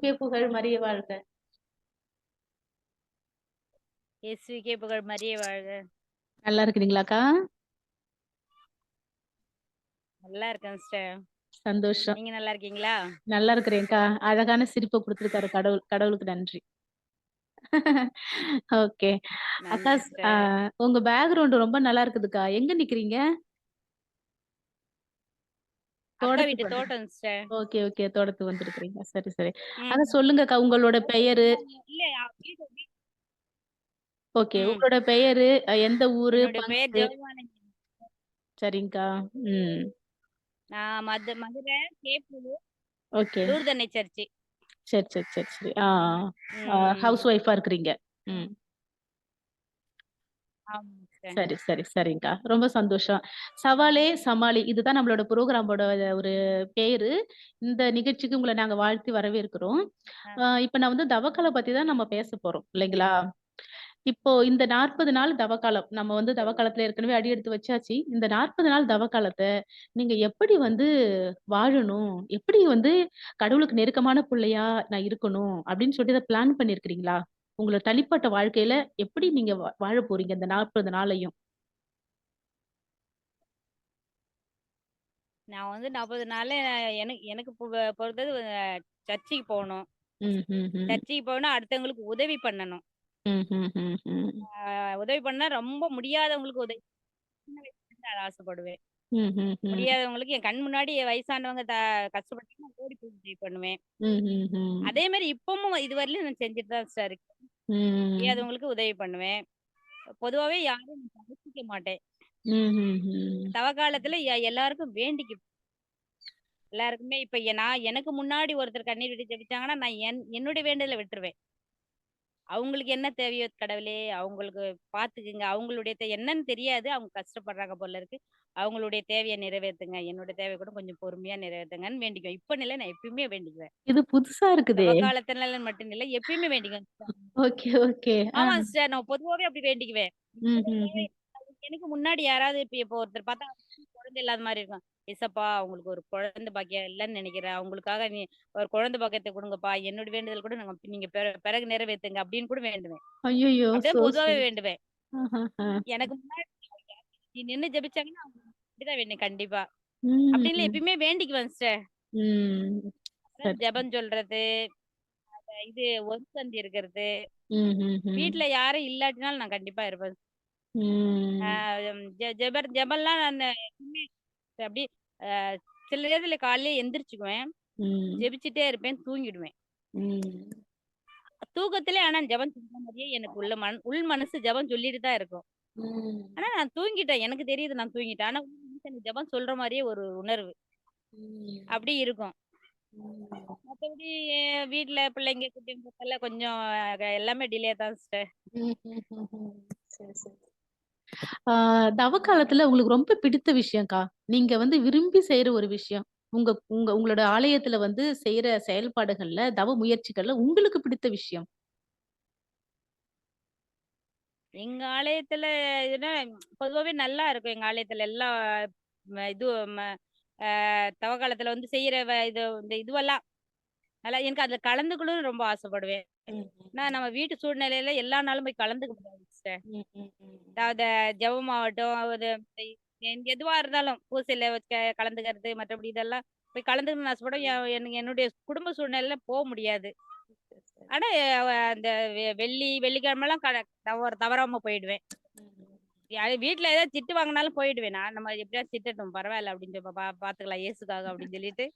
இயேசுவுக்கே புகழ், மரிய வாழ்க. இயேசுவுக்கே புகழ், மரியே வாழ்க. நல்லா இருக்கிறீங்களாக்கா? நல்லா இருக்கேன் சிஸ்டர். சந்தோஷம். நீங்க நல்லா இருக்கீங்களா? நல்லா இருக்கிறேன்க்கா. அழகான சிரிப்ப குடுத்துருக்காரு கடவுள். கடவுளுக்கு நன்றி. ஓகே. அக்கா நன்றி அ சிஸ்டர். உங்க பேக்கிரவுண்ட் ரொம்ப நல்லா இருக்குதுக்கா. எங்க நிக்கிறீங்க? அக்கா தோட்டத்துக்கு வீட்டு வந்து தோட்டம் சிஸ்டர். Okay, okay. தோட்டத்துக்கு வந்திருக்கிறீங்க. சரி, சரி. ம். அத சொல்லுங்கக்கா. உங்களோட பெயரு? இல்ல வீடு ஓகே. ம். உங்களோட பெயரு, எந்த ஊரு, என்னுடைய பெயர் பங்கு? ஜெபமாலை. சரிங்கக்கா. ம். நான் மதுரை கேப்பூர் ஓகே. லூர்தன்னை சர்ச்சு. சரி, சரி, சரி, சரி. ம். ஹவுஸ் ஒய்ஃபா இருக்கிறீங்க. ம். ஆமா சிஸ்டர். சரி, சரி, சரிங்கக்கா. ரொம்ப சந்தோஷம். சவாலே சமாளி இதுதான் நம்மளோட புரோகிராமோட ஒரு பேரு. இந்த நிகழ்ச்சிக்கு உங்கள நாங்க வாழ்த்தி வரவேற்கிறோம். அ இப்ப நான் வந்து தவக்கால பத்தி தான் நம்ம பேசப் போறோம் இல்லைங்களா? இப்போ இந்த 40 நாள் தவக்காலம். நம்ம வந்து தவக்காலத்துல ஏற்கனவே அடி எடுத்து வச்சாச்சு. இந்த 40 நாள் தவக்காலத்த நீங்க எப்படி வந்து வாழணும்? எப்படி வந்து கடவுளுக்கு நெருக்கமான புள்ளையா நான் இருக்கணும்? அப்படின்னு சொல்லிட்டு இத பிளான் பண்ணியிருக்கிறீங்களா? உங்களோட தனிப்பட்ட வாழ்க்கையில எப்படி நீங்க வாழப் போறீங்க இந்த 40 நாளையும்? நான் வந்து 40 நாள்ல எனக்கு எனக்கு பொறுத்தது சர்ச்சுக்கு போணும். ம், ம், ம். சர்ச்சுக்கு போனா அடுத்தவங்களுக்கு உதவி பண்ணணும். ம், ம், ம், ம். உதவி பண்ணா ரொம்ப முடியாதவங்களுக்கு உதவி சின்ன வயசுல இருந்து அத ஆசைப்படுவேன். ம், ம், ம். முடியாதவங்களுக்கு என் கண் முன்னாடி வயசானவங்க கஷ்டப்பட்டாங்கன்னா ஓடி போய் உதவி பண்ணுவேன். ம், ம், ம். அதே மாரி இப்பவும் இதுவரையிலும் நான் செஞ்சுட்டு தான் சார் இருக்கேன். ம். முடியாதவங்களுக்கு உதவி பண்ணுவேன். பொதுவாவே யாரையும் நான் பகைச்சிக்க மாட்டேன். ம், ம், ம். தவக்காலத்துல எல்லாருக்கும் எல்லாருக்குமே இப்ப எனக்கு முன்னாடி ஒருத்தர் கண்ணீர் விட்டு ஜெபிச்சாங்கன்னா, நான் என்னுடைய வேண்டுதல விட்டுருவேன். அவங்களுக்கு என்ன தேவையோ கடவுளே! அவங்களுக்கு பார்த்துக்குங்க. அவங்களுடைய என்னன்னு தெரியாது. அவங்க கஷ்டப்படுறாங்க போல இருக்கு. அவங்களுடைய தேவைய நிறைவேத்துங்க. என்னோட தேவைய கூட கொஞ்சம் பொறுமையா நிறைவேத்துங்கன்னு வேண்டிக்குவேன். இப்பன்னு இல்ல நான் எப்பயுமே வேண்டிக்குவேன். இது புதுசா இருக்குதே! தவக்காலத்துல மட்டும் இல்ல. எப்பயுமே வேண்டிக்குவேன். Okay, okay. ஆமா சிஸ்டர். நான் பொதுவாவே அப்படி வேண்டிக்குவேன். ம், என்னுடைய ம், தேவை ம். எனக்கு முன்னாடி யாராவது இப்போ ஒருத்தர் பார்த்தா குழந்தை இல்லாத மாரி இருக்கும். "ஏசப்பா அவங்களுக்கு ஒரு குழந்தை பாக்கியம் இல்லன்னு நெனைக்கிறேன். அவங்களுக்காக நீ ஒரு குழந்தை பாக்கியத்த குடுங்கப்பா. என்னோட வேண்டுதல் கூட நீங்க பிறகு நிறைவேத்துங்க." அப்படின்னு கூட வேண்டுவேன். ஐய்யய்யோ! அப்படிதான் சோ பொதுவாவே ஸ்வீட். வேண்டுவேன். ஆஹஹ. எனக்கு முன்னாடி நின்னு ஜெபிச்சாங்கன்னா, அவங்க அப்படிதான் வேண்டுவேன் கண்டிப்பா. அப்படின்னு இல்ல ம். எப்பயுமே வேண்டிக்குவேன் சிஸ்டர். ம். அதான் சரி. ஜெபம் சொல்றது, இது ஒருத்தந்தி இருக்கிறது. ம், ம், ம். வீட்ல யாரும் இல்லாட்டினாலும் நான் கண்டிப்பா இருப்பேன். ஆ ம். ஜெபம்லாம் நான் எப்பவுமே அப்படியே அ சில நேரத்துல காலையில எந்திரிச்சுக்குவேன். ம். ஜெபிச்சுட்டே இருப்பேன், தூங்கிடுவேன். ம். தூக்கத்திலே ஆனா ஜெபம் சொல்ற மாரியே எனக்கு உள் மனசு ஜெபம் சொல்லிட்டு தான் இருக்கும். ஆனா ம். நான் தூங்கிட்டேன். எனக்கு தெரியுது நான் தூங்கிட்டேன். ஆனா உள் மனசு எனக்கு ஜெபம் சொல்ற மாரியே ஒரு உணர்வு. ம். அப்படி இருக்கும். ம். மத்தபடி வீட்ல பிள்ளைங்க, குட்டிங்களுக்கெல்லாம் கொஞ்சம் எல்லாமே டிலே தான் சிஸ்டர். ம்ஹ்ஹ்ம். சரி, சரி. ஆ தவ காலத்துல உங்களுக்கு ரொம்ப பிடித்த விஷயம்க்கா. நீங்க வந்து விரும்பி செய்ற ஒரு விஷயம். உங்க உங்க உங்களோட ஆலயத்துல வந்து செய்ற செயல்பாடுகள்ல, தவ முயற்சிகள்ல உங்களுக்கு பிடித்த விஷயம். எங்க ஆலயத்துல இதுனா பொதுவாவே நல்லா இருக்கும். எங்க ஆலயத்துல எல்லாம் இது தவக்காலத்துல வந்து செய்யற இந்த இதுவெல்லாம் நல்லா எனக்கு அதுல கலந்துக்கணும்னு ரொம்ப ஆசைப்படுவேன். ம், நான் ம், நம்ம வீட்டு சூழ்நிலையில எல்லா நாளும் போய் கலந்துக்க முடியாது சிஸ்டர். ம், ம், ம், அதாவது ஜெபமாகட்டும், ஒரு எதுவா இருந்தாலும் பூசையில கலந்துக்கிறது, மற்றபடி இதெல்லாம் போய் கலந்துக்கணும்னு ஆசைப்படுவேன். என்னுடைய குடும்ப சூழ்நிலையில முடியாது. சரி, சரி. ஆனா அந்த வெள்ளிக்கிழமைலாம் தவறாம போயிடுவேன். ம், வீட்ல ஏதாவது திட்டு வாங்குனாலும் போயிடுவேன். நம்ம எப்படியாவது திட்டட்டும் பரவாயில்ல அப்படின்னு பார்த்துக்கலாம் இயேசுக்காக அப்படின்னு சொல்லிட்டு,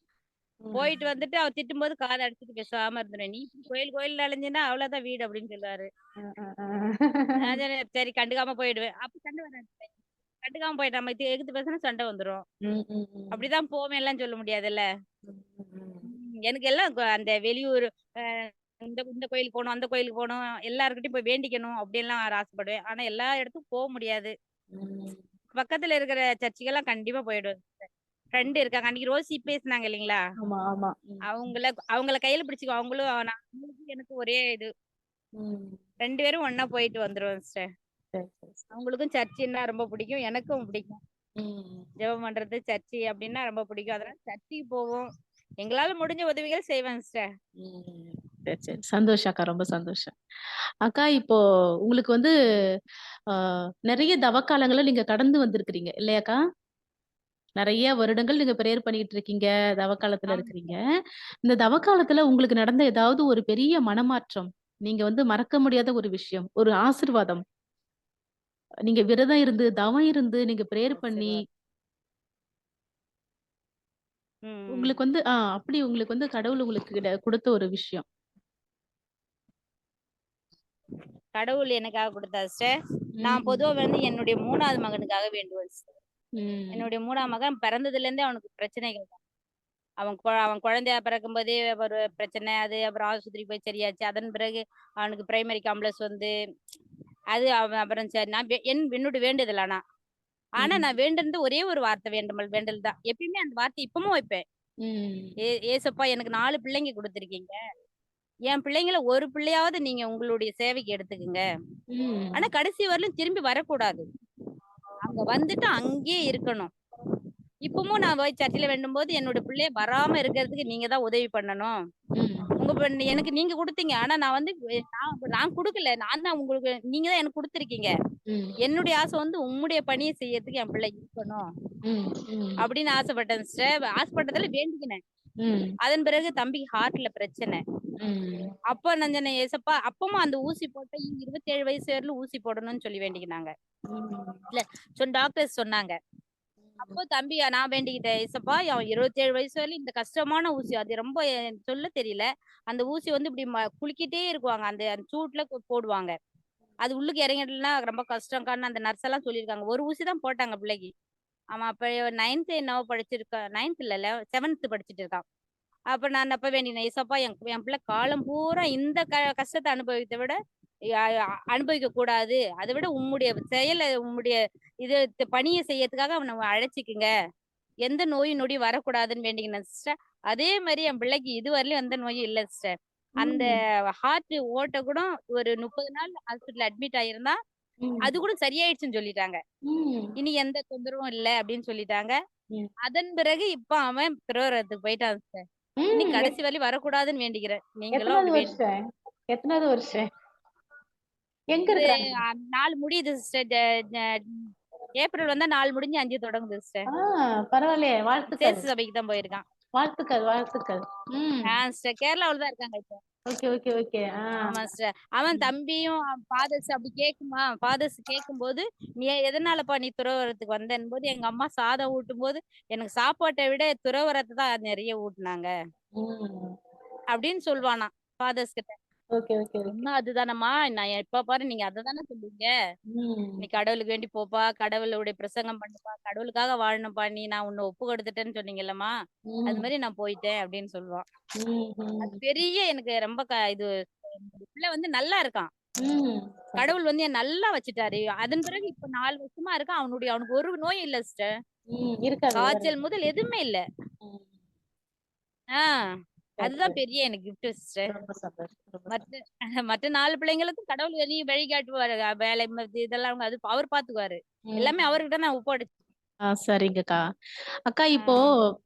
போயிட்டு ம். வந்துட்டு அவர் திட்டும்போது காத அடைச்சுட்டு பேசாம இருந்துருவேன். "நீ இப்படி கோயில் அலைஞ்சேன்னா அவ்வளோதான் வீடு" அப்படின்னு சொல்லுவாரு. அ, அ, அ. சரி கண்டுக்காம போயிடுவேன். அப்ப சண்டை வராது. கண்டுக்காம போயிட்டா நம்ம எதிர்த்து பேசினா சண்டை வந்துரும். ம், ம், ம். அப்படிதான் போவேன்லாம் சொல்ல முடியாதுல்ல. ம், ம். எனக்கு எல்லாம் அந்த வெளியூர் அ இந்த இந்த கோயிலுக்கு போணும், அந்த கோயிலுக்கு போணும், எல்லார்கிட்டயும் போய் வேண்டிக்கணும் அப்படின்லாம் ஆசைப்படுவேன். ஆனா எல்லா இடத்துக்கும் முடியாது. ம். பக்கத்துல இருக்கிற சர்ச்சுக்கெல்லாம் கண்டிப்பா போயிடுவேன். ஃப்ரெண்ட் இருக்காங்க. அன்னைக்கு ரோசி பேசுனாங்க இல்லைங்களா? ஆமா, ஆமா. ம். அவங்கள அவங்கள கையில பிடிச்சுக்குவோம். அவங்களுக்கும் எனக்கு ஒரே இது. ம். 2 பேரும் ஒண்ணா போயிட்டு வந்துருவோம் சிஸ்டர். சரி, சரி, சரி. அவங்களுக்கும் சர்ச்சுன்னா ரொம்ப பிடிக்கும். எனக்கும் பிடிக்கும். ம். ஜெபம் பண்றது, சர்ச்சு அப்டின்னா ரொம்ப பிடிக்கும். அதனால சர்ச்சுக்கு போவோம். எங்களால முடிஞ்ச உதவிகள் செய்வேன் சிஸ்டர். ம். சரி, சரி. சந்தோஷம் அக்கா. ரொம்ப சந்தோஷம். அக்கா இப்போ உங்களுக்கு வந்து ஆ நெறைய தவக்காலங்கள நீங்க கடந்து வந்திருக்கிறீங்க இல்லையாக்கா? நெறைய வருடங்கள் நீங்க பிரேயர் பண்ணிட்டு இருக்கீங்க. தவக்காலத்துல ஆமா இருக்கிறீங்க. சிஸ்டர். இந்த தவக்காலத்துல உங்களுக்கு நடந்த ஏதாவது ஒரு பெரிய மனமாற்றம், நீங்க வந்து மறக்க முடியாத ஒரு விஷயம், ஒரு ஆசீர்வாதம். நீங்க விரதம் இருந்து, தவம் இருந்து, நீங்க பிரேயர் பண்ணி, ஆசீர்வாதம். ம். உங்களுக்கு வந்து அப்படி உங்களுக்கு வந்து கடவுள் உங்களுக்கு குடுத்த ஒரு விஷயம். கடவுள் எனக்காக குடுத்தாரு சிஸ்டர். நான் ம். பொதுவா வந்து என்னுடைய 3வது மகனுக்காக வேண்டுவேன் சிஸ்டர். ம். என்னுடைய 3ஆம் மகன் பிறந்ததுலேருந்தே அவனுக்கு பிரச்சனைகள் தான். அவன் குழந்தையா பிறக்கும்போதே ஒரு பிரச்சனை. அது அப்புறம் ஆஸ்பத்திரிக்கு போய் சரியாச்சு. அதன் பிறகு அவனுக்கு பிரைமரி காம்ப்ளெக்ஸ் வந்து அது அவன் அப்புறம் சரி நான் என்னுடைய வேண்டுதல் ஆனா. ஆனா ம். நான் வேண்டுனது ஒரே ஒரு வார்த்தை வேண்டல் தான். எப்பயுமே அந்த வார்த்தை இப்பவும் வைப்பேன். ம். ஏசப்பா எனக்கு 4 பிள்ளைங்க குடுத்துருக்கீங்க. என் பிள்ளைங்கள ஒரு பிள்ளையாவது நீங்க உங்களுடைய சேவைக்கு எடுத்துக்கங்க. ஆனா ம். கடைசி வரலும் திரும்பி வரக்கூடாது. அங்க வந்துட்டு அங்கேயே இருக்கணும். இப்பவும் நான் போய் சர்ச்சில வேண்டும்போது என்னோட பிள்ளைய வராம இருக்கிறதுக்கு நீங்க தான் உதவி பண்ணணும். ம். எனக்கு நீங்க குடுத்தீங்க. ஆனா நான் வந்து நான் குடுக்கல. நான் தான் உங்களுக்கு நீங்க தான் எனக்கு குடுத்துருக்கீங்க. ம். என்னுடைய ஆசை வந்து உம்முடைய பணிய செய்யறதுக்கு என் பிள்ளை இருக்கணும். ம். ம். அப்படின்னு ஆசைப்பட்டேன் சிஸ்டர். ஆசைப்பட்டதுல வேண்டிக்கினேன். ம். அதன் பிறகு தம்பிக்கு ஹார்ட்ல பிரச்சனை. ம். அப்ப நான் சொன்னேன், ஏசப்பா அப்பவும் அந்த ஊசி போட்ட 27 வயசு வரையிலும் ஊசி போடணும்னு சொல்லி வேண்டிக்கினாங்க. ம். இல்ல டாக்டர்ஸ் சொன்னாங்க. அப்போ தம்பி நான் வேண்டிக்கிட்டேன். ஏசப்பா அவன் 27 வயசு வரையிலும் இந்த கஷ்டமான ஊசி. அது ரொம்ப சொல்ல தெரியல. அந்த ஊசி வந்து இப்படி குலுக்கிட்டே இருக்குவாங்க. அந்த அந்த சூட்ல போடுவாங்க. அது உள்ளுக்கு இறங்கிடலன்னா ரொம்ப கஷ்டம்க்கான்னு அந்த நர்ஸ் எல்லாம் சொல்லியிருக்காங்க. ஒரு ஊசி தான் போட்டாங்க பிள்ளைக்கு. அவன் அப்ப 9த் என்னவோ படிச்சிருக்கான். 9த் இல்ல 7த் படிச்சுட்டு இருக்கான். அப்ப நான் அப்ப வேண்டினேன். ஏசப்பா என் என் பிள்ளை காலம் பூரா இந்த கஷ்டத்த அனுபவித்த விட அனுபவிக்க கூடாது. அத விட உம்முடைய செயல உம்முடைய இது பணிய செய்யறதுக்காக அவன அழைச்சுக்குங்க. எந்த நோயும் நொடியும் வரக்கூடாதுன்னு வேண்டிக்கினேன் சிஸ்டர். அதே மாரி என் பிள்ளைக்கு இதுவரையிலும் எந்த நோயும் இல்ல சிஸ்டர். அந்த ம். ஹார்ட் ஓட்ட கூட ஒரு 30 நாள் ஹாஸ்பிட்டல்ல அட்மிட் ஆயிருந்தான். அது ம். கூட சரியாயிடுச்சுன்னு சொல்லிட்டாங்க. ம். இனி எந்த தொந்தரவும் இல்ல அப்படின்னு சொல்லிட்டாங்க. ம். அதன் பிறகு இப்ப அவன் திருவரத்துக்கு போயிட்டான் சிஸ்டர். இனி ம். கடைசி வரையும் வரக்கூடாதுன்னு வேண்டிக்கிறேன். நீங்களும் எத்தனாவது அப்படி வருஷம்? எத்தனாவது வருஷம்? எங்க இது இருக்கிறாங்க? 4 முடியுது சிஸ்டர். ஏப்ரல் வந்தா 4 முடிஞ்சு 5 தொடங்குது சிஸ்டர். ஆ பரவாயில்லையே! வாழ்த்துக்கள். சேசு சபைக்கு தான் போயிருக்கான். வாழ்த்துக்கள், வாழ்த்துக்கள். ம். சிஸ்டர் கேரளாவுல தான் இருக்காங்க இப்போ. Okay, okay, okay. ஆமா சிஸ்டர். அவன் ம். தம்பியும் ஃபாதர்ஸ் கேட்கும்போது, "நீ எதனாலப்பா நீ துறவறத்துக்கு வந்தேன்னும்போது" எங்க அம்மா சாதம் ஊட்டும்போது, "எனக்கு சாப்பாட்ட விட துறவறத்த தான் நெறைய ஊட்டுனாங்க." ம். அப்படின்னு சொல்வானாம் ஃபாதர்ஸ் கிட்ட. Okay, okay, okay. "உண்ம அதுதானம்மா, நான் எப்ப பாரு நீங்க அத தானே சொல்லுவீங்க. ம். நீ கடவுளுக்கு வேண்டி போப்பா, கடவுளுடைய பிரசங்கம் பண்ணுப்பா, கடவுளுக்காக வாழணும்ப்பா, நான் உன்ன ஒப்பு கொடுத்துட்டேன்னு சொன்னீங்கல்லம்மா, அது ம். மாரி நான் போயிட்டேன்" அப்படின்னு சொல்லுவான். அது ம்ஹ்ம். பெரிய எனக்கு ரொம்ப இது என்னோட பிள்ளை வந்து நல்லா இருக்கான். ம். கடவுள் சந்தோஷம். வந்து என்ன நல்லா வச்சுட்டாரு. அதன் பிறகு இப்ப 4 வருஷமா இருக்கான். அவனுக்கு ஒரு நோயும் இல்ல சிஸ்டர். ம். இருக்காது வேற. காய்ச்சல் முதல் எதுவுமே இல்ல. ம். ஆ சரி, அதுதான் சரி. பெரிய எனக்கு கிஃப்ட் சிஸ்டர். ரொம்ப சந்தோஷம். ரொம்ப மத்த சந்தோஷம். மத்த 4 பிள்ளைங்களுக்கும் கடவுள் வழிகாட்டுவாரு. வேலை இதெல்லாம் அது அவர் பாத்துக்குவாரு. எல்லாமே ம். அவர்கிட்ட நான் ஒப்படைச்சேன். சரிங்கக்கா. அக்கா ஆ இப்போ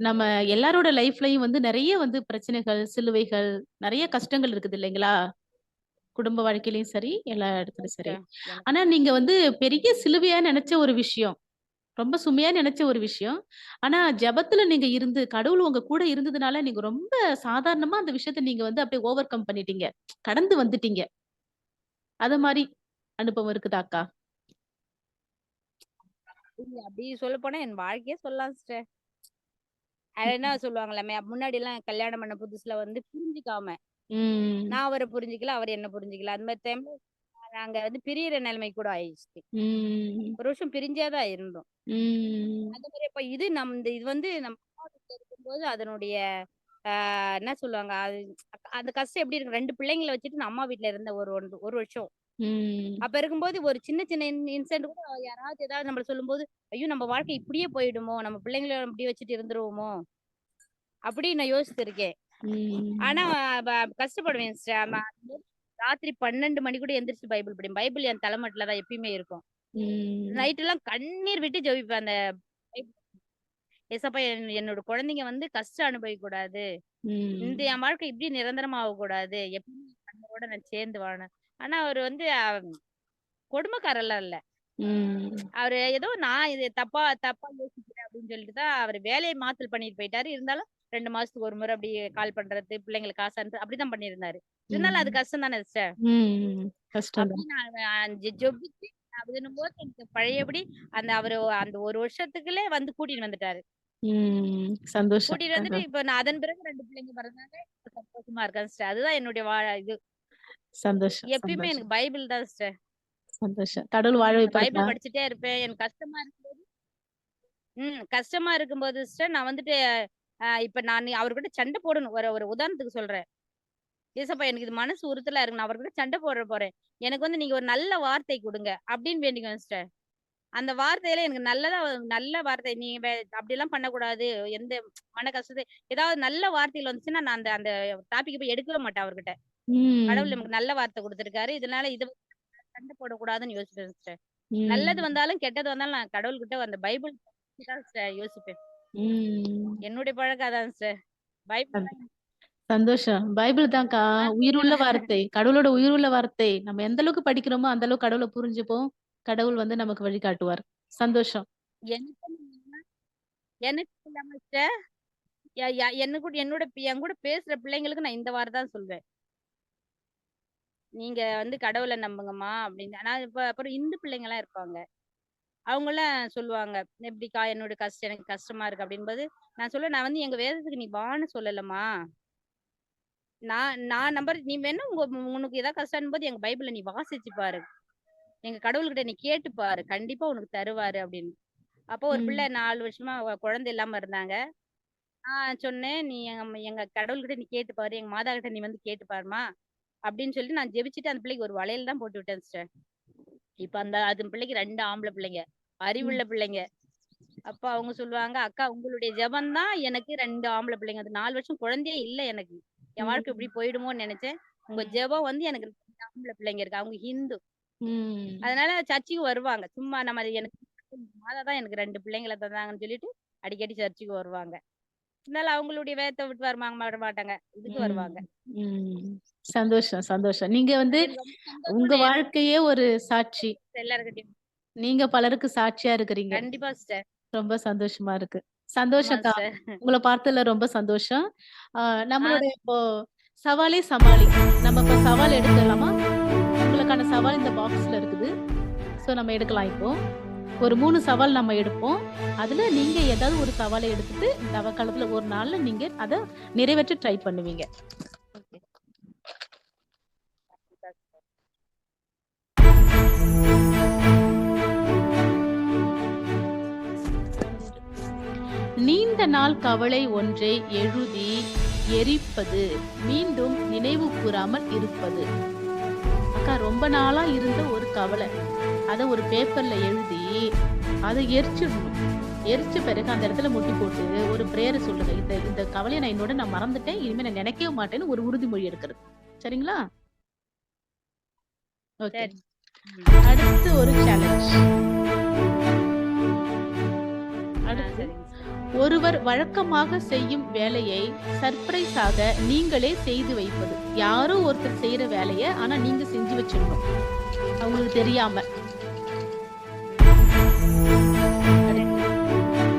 நம்ம எல்லாரோட லைஃப்லயும் வந்து நெறைய வந்து பிரச்சனைகள், சிலுவைகள், நெறைய கஷ்டங்கள் இருக்குது இல்லைங்களா? குடும்ப வாழ்க்கையிலயும் சரி, எல்லா இடத்துலயும் சரி. சிஸ்டர். எனக்கு ஆனா நீங்க வந்து பெரிய சிலுவையா நெனச்ச ஒரு விஷயம். ரொம்ப சுமையா நெனச்ச ஒரு விஷயம். ஆனா ஜெபத்துல நீங்க இருந்து, கடவுள் உங்க கூட இருந்ததுனால, நீங்க ரொம்ப சாதாரணமா அந்த விஷயத்த நீங்க வந்து அப்படியே ஓவர் கம் பண்ணிட்டீங்க. கடந்து வந்துட்டீங்க. அது மாரி அனுபவம் இருக்குதா அக்கா? அப்படி சொல்லப்போனா என் வாழ்க்கையே சொல்லலாம் சிஸ்டர். அது என்ன ம். சொல்லுவாங்களாமே, முன்னாடிலாம் கல்யாணம் பண்ண புதுசுல வந்து புரிஞ்சுக்காம, ம். நான் அவர புரிஞ்சுக்கல, அவர் என்ன புரிஞ்சுக்கல. அந்த மாரி டைம்ல நாங்க வந்து பிரியிற நிலைமைக்கு கூட ஆயிடுச்சு. ம். ஒரு வருஷம் பிரிஞ்சே தான் இருந்தோம். ம். அந்த மாரி அப்ப இது வந்து நம்ம அம்மா வீட்ல இருக்கும்போது அதனுடைய என்ன சொல்லுவாங்க, அந்த கஷ்டம் எப்படி இருக்கு 2 பிள்ளைங்கள வச்சுட்டு நான் அம்மா வீட்ல இருந்தேன் ஒரு வருஷம். ம். அப்ப இருக்கும்போது ஒரு சின்ன சின்ன இன்சிடென்ட் கூட யாராவது ஏதாவது நம்மள சொல்லும்போது, ஐயோ! நம்ம வாழ்க்கை இப்படியே போயிடுமோ! நம்ம பிள்ளைங்கள இப்படி வச்சுட்டு இருந்துருவோமோ! அப்படின்னு நான் யோசிச்சிருக்கேன். ஆனா ம். ப கஷ்டப்படுவேன் சிஸ்டர். ராத்திரி 12 மணி கூட எந்திரிச்சு பைபிள் படிப்பேன். பைபிள் என் தலைமாட்டுல தான் எப்பயுமே இருக்கும். ம். நைட்லாம் கண்ணீர் விட்டு ஜெபிப்பேன் அந்த பைபிள். ஏசப்பா என்னோட குழந்தைங்க வந்து கஷ்டம் அனுபவிக்க கூடாது. இந்த ம். என் வாழ்க்கை இப்படி நிரந்தரமா ஆகக்கூடாது. எப்பவுமே கண்ணோட நான் சேர்ந்து வாழணும். ஆனா அவரு வந்து கொடுமைக்காரர்லாம் இல்ல. ம். அவரு ஏதோ நான் இது தப்பா தப்பா யோசிக்கிறேன் அப்படின்னு சொல்லிட்டு தான் அவரு வேலைய மாத்தல் பண்ணிட்டு போயிட்டாரு. இருந்தாலும் 2 மாசத்துக்கு ஒரு முறை அப்படி கால் பண்றது, பிள்ளைங்களுக்கு காசு அனுப்பு அப்படிதான் பண்ணியிருந்தாரு. இருந்தாலும் அது ம். கஷ்டம் தானே சிஸ்டர். ம். கஷ்டம் அப்படி தான். நான் ஜெபிச்சு அப்படின்னும்போது எனக்கு பழையபடி அவரு அந்த 1 வருஷத்துக்குள்ளே வந்து கூட்டிட்டு வந்துட்டாரு. சந்தோஷம். கூட்டிட்டு வந்துட்டு இப்ப நான் அதன் பிறகு 2 பிள்ளைங்க பிறந்தாங்க. இப்ப சந்தோஷமா இருக்கேன் சிஸ்டர். அதுதான் என்னுடைய இது. சந்தோஷம், எப்பயுமே சந்தோஷம், எனக்கு பைபிள் தான் சிஸ்டர். சந்தோஷம். கடவுள் வாழ வைப்பாருக்கா? பைபிள் படிச்சுட்டே இருப்பேன். எனக்கு கஷ்டமா இருக்கும்போது சிஸ்டர் நான் வந்துட்டு இப்ப நான் அவர்கிட்ட சண்டை போடணும். ஒரு ஒரு உதாரணத்துக்கு சொல்றேன். ஏசப்பா எனக்கு இது மனசு உறுத்தலா இருக்கு. நான் அவர்கிட்ட சண்டை போட போறேன். எனக்கு வந்து நீங்க ஒரு நல்ல வார்த்தை குடுங்க அப்படின்னு வேண்டிக்குவேன் சிஸ்டர். அந்த வார்த்தையில எனக்கு நல்ல வார்த்தை நீ அப்படிலாம் பண்ணக்கூடாது. எந்த மன கஷ்டத்தை ஏதாவது நல்ல வார்த்தைகள் வந்துச்சுன்னா, நான் அந்த அந்த டாபிக்க போய் எடுக்கவே மாட்டேன் அவர்கிட்ட. கடவுள் ம். நமக்கு நல்ல வார்த்தை குடுத்துருக்காரு. இதனால சண்டை போடக்கூடாதுன்னு யோசிப்பேன் சிஸ்டர். நல்லது ம். வந்தாலும், கெட்டது வந்தாலும் நான் கடவுள்கிட்ட அந்த பைபிள் தான் சிஸ்டர் யோசிப்பேன். ம். என்னுடைய பழக்கம் அதான் சிஸ்டர். பைபிள் சந் தான் சந்தோஷம். பைபிள் தான்க்கா. உயிருள்ள நான் வார்த்தை. கடவுளோட உயிருள்ள வார்த்தை. நம்ம எந்த அளவுக்கு படிக்கிறோமோ, அந்த அளவுக்கு கடவுள புரிஞ்சுப்போம். கடவுள் வந்து நமக்கு வழிகாட்டுவார். சந்தோஷம். எனக்கு எனக்கு இல்லாம சிஸ்டர் ய ய என்ன கூட என் கூட பேசுற பிள்ளைங்களுக்கு நான் இந்த வார்த்தை தான் சொல்வேன். நீங்க வந்து கடவுள நம்புங்கம்மா அப்படின்னு. ஆனா இப்ப அப்புறம் இந்து பிள்ளைங்கலாம் இருப்பாங்க. அவங்கலாம் சொல்லுவாங்க. எப்படிக்கா என்னோட கஷ்டம் எனக்கு கஷ்டமா இருக்கு அப்படின்போது, நான் சொல்லுவேன் நான் வந்து எங்க வேதத்துக்கு நீ வான்னு சொல்லலம்மா. நான் நான் நம்புறது நீ வேணா உனக்கு ஏதாவது கஷ்டம்போது எங்க பைபிள நீ வாசிச்சு பாரு. எங்க கடவுள்கிட்ட நீ கேட்டு பாரு. கண்டிப்பா உனக்கு தருவாரு அப்படின்னு. அப்போ ஒரு பிள்ளை ம். 4 வருஷமா குழந்தை இல்லாம இருந்தாங்க. சொன்னேன், "நீ எங்க கடவுள்கிட்ட நீ கேட்டு பாரு. எங்க மாதா கிட்ட நீ வந்து கேட்டு பாரும்மா." அப்படின்னு சொல்லிட்டு நான் ஜெபிச்சுட்டு அந்த பிள்ளைக்கு ஒரு வளையல் தான் போட்டு விட்டேன் சிஸ்டர். இப்ப அது பிள்ளைக்கு 2 ஆம்பள பிள்ளைங்க. அறிவுள்ள ம். பிள்ளைங்க. அப்ப அவங்க சொல்லுவாங்க, "அக்கா உங்களுடைய ஜெபம் தான் எனக்கு 2 ஆம்பள பிள்ளைங்க. அது 4 வருஷம் குழந்தையே இல்ல எனக்கு. என் வாழ்க்கை ம். இப்படி போயிடுமோன்னு நெனச்சேன். உங்க ம். ஜெபம் வந்து எனக்கு 2 ஆம்பள பிள்ளைங்க இருக்கு." அவங்க ஹிந்து. ம். அதனால சர்ச்சுக்கு வருவாங்க. சும்மா எனக்கு மாதா தான் எனக்கு 2 பிள்ளைங்கள தந்தாங்கன்னு சொல்லிட்டு அடிக்கடி சர்ச்சுக்கு வருவாங்க. இருந்தாலும் அவங்களுடைய வேதத்த விட்டு வரமாட்டாங்க. இதுக்கு ம். வருவாங்க. ம். சந்தோஷம், சந்தோஷம். நீங்க வந்து அது எனக்கு ரொம்ப உங்க சந்தோஷம்னு வாழ்க்கையே ஒரு சாட்சி. எல்லார்கிட்டயும். நீங்க பலருக்கு சாட்சியா இருக்கிறீங்க. கண்டிப்பா சிஸ்டர். ரொம்ப சந்தோஷமா இருக்கு. ஆமா சந்தோஷம்க்கா. சிஸ்டர். உங்கள பார்த்ததுல ரொம்ப சந்தோஷம். ஆ ஆ நம்மளுடைய இப்போ சவாலே சமாளி. நம்ம இப்ப சவால் எடுக்கலாமா? உங்களுக்கான சவால் இந்த பாக்ஸ்ல இருக்குது. நம்ம எடுக்கலாம் இப்போ. ஒரு 3 சவால் நம்ம எடுப்போம். அதுல நீங்க ஏதாவது ஒரு சவால எடுத்துட்டு, இந்த அவகாலத்துல ஒரு நாள்ல நீங்க அத நிறைவேற்ற ட்ரை பண்ணுவீங்க. ஓகே. நீண்ட நாள் கவலை ஒன்றை எழுதி எரிப்பது, மீண்டும் நினைவு கூறாமல் இருப்பது. அக்கா ரொம்ப நாளா இருந்த ஒரு கவலை. அத ஒரு பேப்பர்ல எழுதி, அத எரிச்சிடணும். எரிச்ச பிறகு அந்த இடத்துல முட்டி போட்டு ஒரு பிரேயர சொல்லுங்க. இந்த இந்த கவலைய நான் மறந்துட்டேன். இனிமே நான் நினைக்கவே மாட்டேன்னு ஒரு உறுதிமொழி எடுக்கிறது. சரிங்களா? ஓகே. சரி. ம். அடுத்து ஒரு சேலஞ்ச். அடுத்து சரிங்க சிஸ்டர். ஒருவர் வழக்கமாக செய்யும் வேலையை சர்ப்ரைஸாக நீங்களே செய்து வைப்பது. யாரோ ஒருத்தர் செய்யற வேலைய ஆனா நீங்க செஞ்சு வச்சிடணும். அவங்களுக்கு தெரியாம.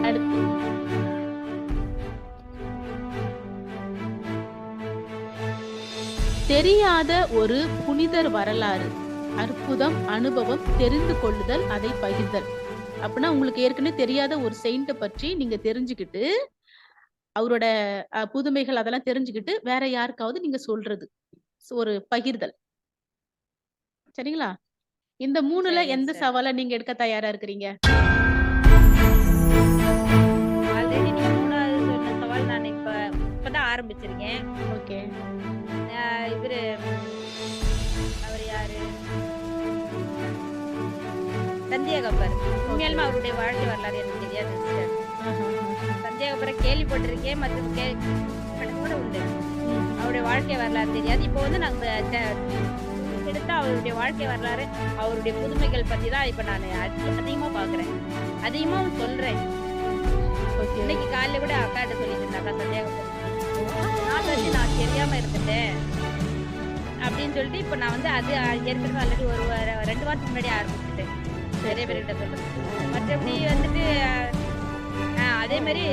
அடுத்து தெரியாத ஒரு புனிதர் வரலாறு, அற்புதம், அனுபவம் தெரிந்து கொள்ளுதல், அதை பகிர்தல். அப்படின்னா உங்களுக்கு ஏற்கனவே தெரியாத ஒரு செயிண்ட்ட பற்றி நீங்க தெரிஞ்சுக்கிட்டு, அவரோட புதுமைகள் அதெல்லாம் தெரிஞ்சுக்கிட்டு, வேற யாருக்காவது நீங்க சொல்றது. ஒரு பகிர்தல். சரிங்களா? இந்த 3ல சரிங்க எந்த சிஸ்டர். சவால நீங்க எடுக்க தயாரா இருக்கிறீங்க? ஆல்ரெடி நீங்க 3வது சொன்ன சவால் நான் இப்பதான் ஆரம்பிச்சிருக்கேன். ஓகே. இவரு அவர் யாரு? சந்தியாகப்பர். உண்மையாலுமே அவருடைய வாழ்க்கை வரலாறு எனக்கு தெரியாது சிஸ்டர். சந்தியாகப்பரை கேள்விப்பட்டிருக்கேன். மற்றும் கூட உண்டு. அவருடைய வாழ்க்கை வரலாறு தெரியாது. இப்போ வந்து நாங்க எடுத்து அவருடைய வாழ்க்கை வரலாறு, அவருடைய புதுமைகள் பத்தி தான் இப்ப நான் அதிகமா பாக்குறேன். அதிகமா சொல்றேன். ஓகே. இன்னைக்கு காலையில கூட அக்காட்ட சொல்லிட்டு இருந்தா, அக்கா சந்தேகப்பட்டு, நாள் வரைக்கும் நான் தெரியாம இருந்துட்டேன் அப்படின்னு சொல்லிட்டு, இப்ப நான் வந்து அது ஏற்கனவே ஆல்ரெடி ஒரு 2 வாரத்துக்கு முன்னாடி ஆரம்பிச்சுட்டேன். சரி, நிறைய சரி. பேர்கிட்ட சொல்றது. மற்றபடி வந்துட்டு அதே மாதிரி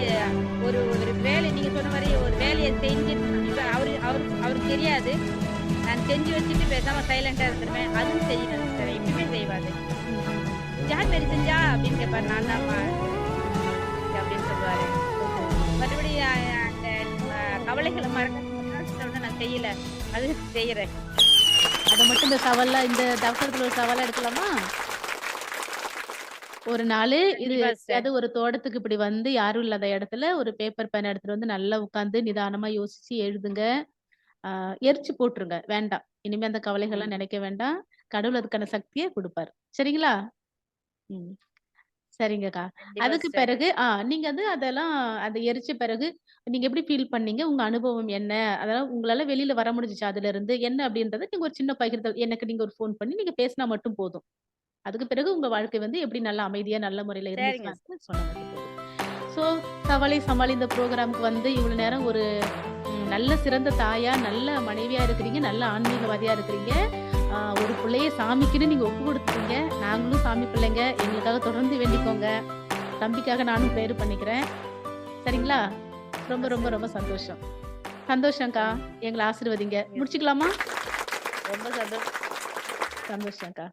ஒரு ஒரு வேலை நீங்க சொன்ன மாதிரி ஒரு வேலையை செஞ்சு இப்ப அவருக்கு தெரியாது. நான் செஞ்சு வச்சுட்டு பேசாம சைலண்டா இருந்துருவேன். அதுவும் செய்யணும் சிஸ்டர். எப்பயுமே செய்வாரு. ம், ம். யார் மாரி செஞ்சா அப்படின்னு கேட்பாரு. நான் தான்மா அப்படின்னு சொல்லுவாரு. மற்றபடி அந்த கவலைகளை மறக்க நான் செய்யல. அது செய்யறேன். அத மட்டும் இந்த சவாலா இந்த தவக்காலத்துல ஒரு சவாலா எடுக்கலாமா? ஒரு நாளு இது கண்டிப்பா சிஸ்டர். எங்கேயாவது ஒரு தோட்டத்துக்கு இப்படி வந்து யாரும் இல்லாத இடத்துல ஒரு பேப்பர் பேன் எடுத்துட்டு வந்து நல்லா உட்கார்ந்து நிதானமா யோசிச்சு எழுதுங்க. ஆ எரிச்சு போட்டுருங்க. வேண்டாம். இனிமே அந்த கவலைகள்லாம் நினைக்க வேண்டாம். கடவுள் அதுக்கான சக்திய குடுப்பாரு. சரிங்களா? ம். சரிங்கக்கா. கண்டிப்பா அதுக்கு சிஸ்டர். பிறகு நீங்க வந்து அதெல்லாம் அத எரிச்ச பிறகு நீங்க எப்படி ஃபீல் பண்ணீங்க? உங்க அனுபவம் என்ன? அதெல்லாம் உங்களால வெளில வர முடிஞ்சுச்சா அதுலருந்து? என்ன அப்படின்றத நீங்க ஒரு சின்ன பகிர்தல் எனக்கு நீங்க ஒரு ஃபோன் பண்ணி நீங்க பேசினா மட்டும் போதும். அதுக்கு பிறகு உங்க வாழ்க்கை வந்து எப்படி நல்லா அமைதியா நல்ல முறையில சரிங்க சிஸ்டர். இருந்துச்சான்னு சொன்னா மட்டும் போதும். ஸோ சவாலே சமாளி இந்த ப்ரோகிராமுக்கு வந்து இவ்வளோ நேரம் ஒரு நல்ல சிறந்த தாயா, நல்ல மனைவியா இருக்கிறீங்க. நல்ல ஆன்மீகவாதியா இருக்கிறீங்க. ஒரு புள்ளைய சாமிக்குன்னு நீங்க ஒப்பு குடுத்துட்டீங்க. நாங்களும் சாமி பிள்ளைங்க. எங்களுக்காக தொடர்ந்து வேண்டிக்கோங்க. தம்பிக்காக நானும் ப்ரேயர் பண்ணிக்கிறேன். சரிங்களா? ரொம்ப, ரொம்ப, ரொம்ப சந்தோஷம். சந்தோஷம்க்கா. எங்கள ஆசீர்வதிங்க. முடிச்சுக்கலாமா? ரொம்ப சந்தோஷம். சந்தோஷம்க்கா.